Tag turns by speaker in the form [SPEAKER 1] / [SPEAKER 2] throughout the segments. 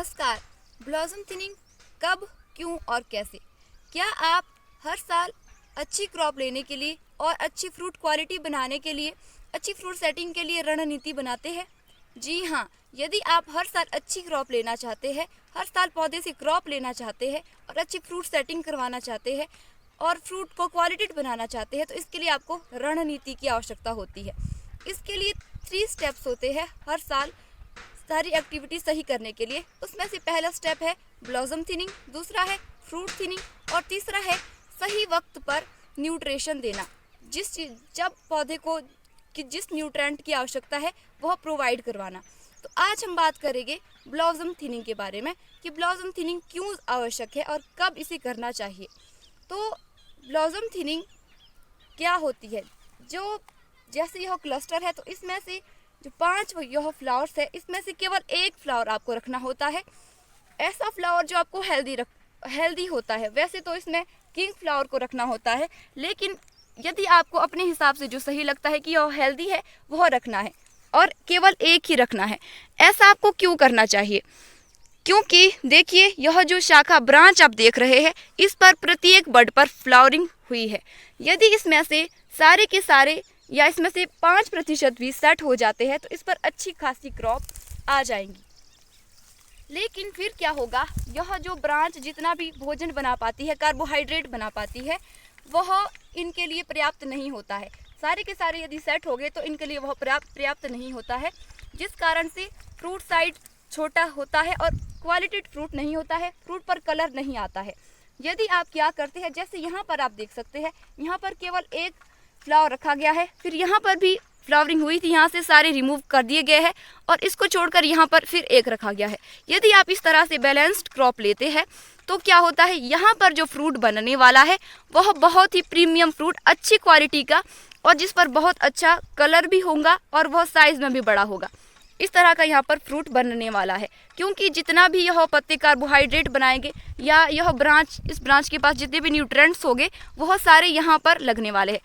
[SPEAKER 1] नमस्कार। Blossom thinning कब, क्यों और कैसे? क्या आप हर साल अच्छी क्रॉप लेने के लिए और अच्छी फ्रूट क्वालिटी बनाने के लिए, अच्छी फ्रूट सेटिंग के लिए रणनीति बनाते हैं? जी हाँ, यदि आप हर साल अच्छी क्रॉप लेना चाहते हैं, हर साल पौधे से क्रॉप लेना चाहते हैं और अच्छी फ्रूट सेटिंग करवाना चाहते हैं और फ्रूट को क्वालिटी बनाना चाहते हैं, तो इसके लिए आपको रणनीति की आवश्यकता होती है। इसके लिए 3 स्टेप्स होते हैं हर साल सारी एक्टिविटी सही करने के लिए। उसमें से पहला स्टेप है ब्लॉसम थिनिंग, दूसरा है फ्रूट थिनिंग और तीसरा है सही वक्त पर न्यूट्रिशन देना। जब पौधे को जिस न्यूट्रेंट की आवश्यकता है वह प्रोवाइड करवाना। तो आज हम बात करेंगे ब्लॉसम थिनिंग के बारे में कि ब्लॉसम थिनिंग क्यों आवश्यक है और कब इसे करना चाहिए। तो ब्लॉसम थिनिंग क्या होती है? जैसे यह क्लस्टर है तो इसमें से जो 5 यह फ्लावर्स है, इसमें से केवल एक फ्लावर आपको रखना होता है। ऐसा फ्लावर जो आपको हेल्दी होता है। वैसे तो इसमें किंग फ्लावर को रखना होता है, लेकिन यदि आपको अपने हिसाब से जो सही लगता है कि यह हेल्दी है वह रखना है और केवल एक ही रखना है। ऐसा आपको क्यों करना चाहिए? क्योंकि देखिए, यह जो शाखा ब्रांच आप देख रहे हैं, इस पर प्रत्येक बड पर फ्लावरिंग हुई है। यदि इसमें से सारे के सारे या इसमें से 5% भी सेट हो जाते हैं तो इस पर अच्छी खासी क्रॉप आ जाएंगी। लेकिन फिर क्या होगा? यह जो ब्रांच जितना भी भोजन बना पाती है, कार्बोहाइड्रेट बना पाती है, वह इनके लिए पर्याप्त नहीं होता है। सारे के सारे यदि सेट हो गए तो इनके लिए वह पर्याप्त नहीं होता है, जिस कारण से फ्रूट साइज छोटा होता है और क्वालिटी फ्रूट नहीं होता है, फ्रूट पर कलर नहीं आता है। यदि आप क्या करते हैं, जैसे यहाँ पर आप देख सकते हैं, यहाँ पर केवल एक फ्लावर रखा गया है, फिर यहाँ पर भी फ्लावरिंग हुई थी, यहाँ से सारे रिमूव कर दिए गए हैं और इसको छोड़कर यहाँ पर फिर एक रखा गया है। यदि आप इस तरह से बैलेंस्ड क्रॉप लेते हैं तो क्या होता है, यहाँ पर जो फ्रूट बनने वाला है वह बहुत ही प्रीमियम फ्रूट, अच्छी क्वालिटी का, और जिस पर बहुत अच्छा कलर भी होगा और वह साइज में भी बड़ा होगा। इस तरह का यहाँ पर फ्रूट बनने वाला है, क्योंकि जितना भी यह पत्ते कार्बोहाइड्रेट बनाएंगे या यह इस ब्रांच के पास जितने भी न्यूट्रेंट्स होंगे वह सारे यहाँ पर लगने वाले हैं।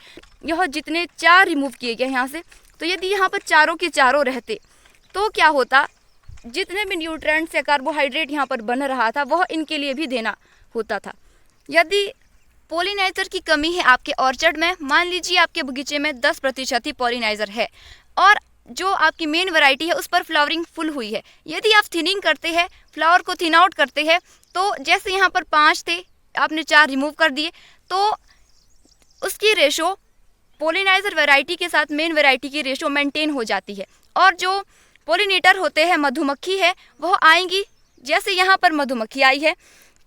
[SPEAKER 1] यह जितने 4 रिमूव किए गए यहाँ से, तो यदि यहाँ पर चारों के चारों रहते तो क्या होता, जितने भी न्यूट्रेंट्स या कार्बोहाइड्रेट यहाँ पर बन रहा था वह इनके लिए भी देना होता था। यदि पोलिनाइजर की कमी है आपके ऑर्चर्ड में, मान लीजिए आपके बगीचे में 10% ही पोलिनाइजर है और जो आपकी मेन वैरायटी है उस पर फ्लावरिंग फुल हुई है, यदि आप थिनिंग करते हैं, फ्लावर को थिन आउट करते हैं, तो जैसे यहाँ पर 5 थे, आपने 4 रिमूव कर दिए, तो उसकी रेशो पोलिनाइजर वैरायटी के साथ मेन वैरायटी की रेशो मेंटेन हो जाती है। और जो पोलिनेटर होते हैं, मधुमक्खी है, वह आएंगी। जैसे यहाँ पर मधुमक्खी आई है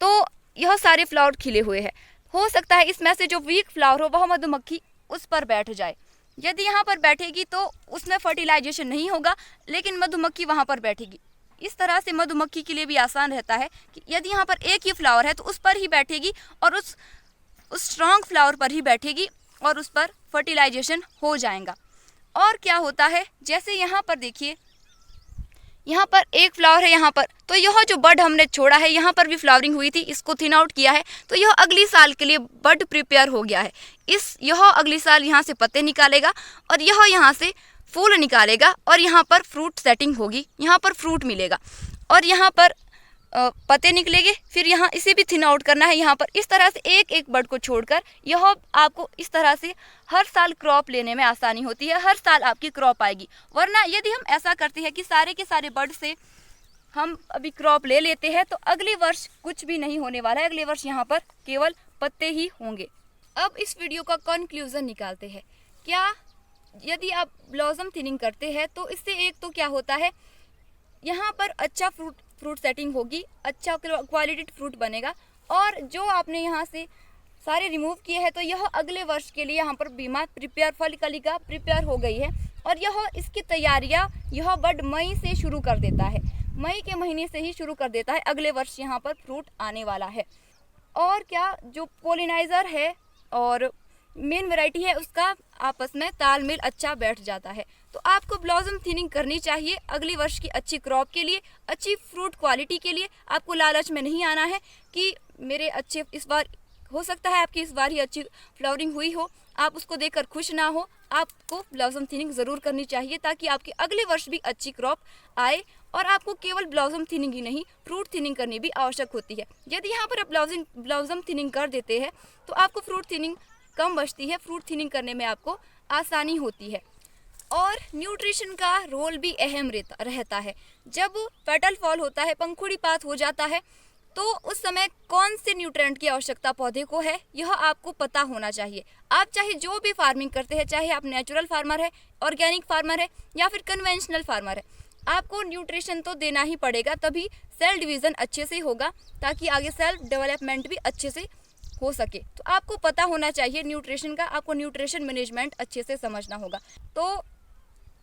[SPEAKER 1] तो यह सारे फ्लावर खिले हुए हैं। हो सकता है इसमें से जो वीक फ्लावर हो वह मधुमक्खी उस पर बैठ जाए। यदि यहाँ पर बैठेगी तो उसमें फर्टिलाइजेशन नहीं होगा, लेकिन मधुमक्खी वहाँ पर बैठेगी। इस तरह से मधुमक्खी के लिए भी आसान रहता है कि यदि यहाँ पर एक ही फ्लावर है तो उस पर ही बैठेगी और उस स्ट्रॉन्ग फ्लावर पर ही बैठेगी और उस पर फर्टिलाइजेशन हो जाएगा। और क्या होता है, जैसे यहाँ पर देखिए, यहाँ पर एक फ्लावर है, यहाँ पर तो यह जो बड हमने छोड़ा है, यहाँ पर भी फ्लावरिंग हुई थी, इसको थिन आउट किया है, तो यह अगली साल के लिए बड प्रिपेयर हो गया है। यह अगली साल यहाँ से पत्ते निकालेगा और यह यहाँ से फूल निकालेगा और यहाँ पर फ्रूट सेटिंग होगी, यहाँ पर फ्रूट मिलेगा और यहाँ पर पत्ते निकलेंगे। फिर यहाँ इसे भी थिन आउट करना है, यहाँ पर इस तरह से एक एक बड को छोड़कर यह आपको इस तरह से हर साल क्रॉप लेने में आसानी होती है, हर साल आपकी क्रॉप आएगी। वरना यदि हम ऐसा करते हैं कि सारे के सारे बड से हम अभी क्रॉप ले लेते हैं तो अगले वर्ष कुछ भी नहीं होने वाला है, अगले वर्ष यहाँ पर केवल पत्ते ही होंगे। अब इस वीडियो का कंक्लूजन निकालते हैं। क्या यदि आप ब्लॉसम थिनिंग करते हैं तो इससे एक तो क्या होता है, यहाँ पर अच्छा फ्रूट सेटिंग होगी, अच्छा क्वालिटी फ्रूट बनेगा, और जो आपने यहाँ से सारे रिमूव किए हैं तो यह अगले वर्ष के लिए यहाँ पर बीमा फल कलिका प्रिपेयर हो गई है और इसकी तैयारियाँ यह बड मई से शुरू कर देता है, मई के महीने से ही शुरू कर देता है। अगले वर्ष यहाँ पर फ्रूट आने वाला है। और क्या, जो पोलिनाइजर है और मेन वैरायटी है उसका आपस में तालमेल अच्छा बैठ जाता है। तो आपको ब्लॉसम थिनिंग करनी चाहिए अगली वर्ष की अच्छी क्रॉप के लिए, अच्छी फ्रूट क्वालिटी के लिए। आपको लालच में नहीं आना है कि मेरे अच्छे इस बार, हो सकता है आपकी इस बार ही अच्छी फ्लावरिंग हुई हो, आप उसको देखकर खुश ना हो, आपको ब्लॉसम थिनिंग ज़रूर करनी चाहिए, ताकि आपके अगले वर्ष भी अच्छी क्रॉप आए। और आपको केवल ब्लॉसम थिनिंग ही नहीं, फ्रूट थिनिंग करनी भी आवश्यक होती है। यदि यहाँ पर आप ब्लॉसम थिनिंग कर देते हैं तो आपको फ्रूट थिनिंग कम बचती है, फ्रूट थिनिंग करने में आपको आसानी होती है। और न्यूट्रिशन का रोल भी अहम रहता है। जब पेटल फॉल होता है, पंखुड़ी पात हो जाता है, तो उस समय कौन से न्यूट्रिएंट की आवश्यकता पौधे को है, यह आपको पता होना चाहिए। आप चाहे जो भी फार्मिंग करते हैं, चाहे आप नेचुरल फार्मर है, ऑर्गेनिक फार्मर है या फिर कन्वेंशनल फार्मर है, आपको न्यूट्रिशन तो देना ही पड़ेगा, तभी सेल डिवीज़न अच्छे से होगा, ताकि आगे सेल्फ डेवलपमेंट भी अच्छे से हो सके। तो आपको पता होना चाहिए न्यूट्रिशन का, आपको न्यूट्रिशन मैनेजमेंट अच्छे से समझना होगा। तो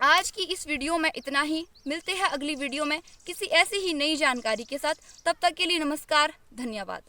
[SPEAKER 1] आज की इस वीडियो में इतना ही। मिलते हैं अगली वीडियो में किसी ऐसी ही नई जानकारी के साथ। तब तक के लिए नमस्कार, धन्यवाद।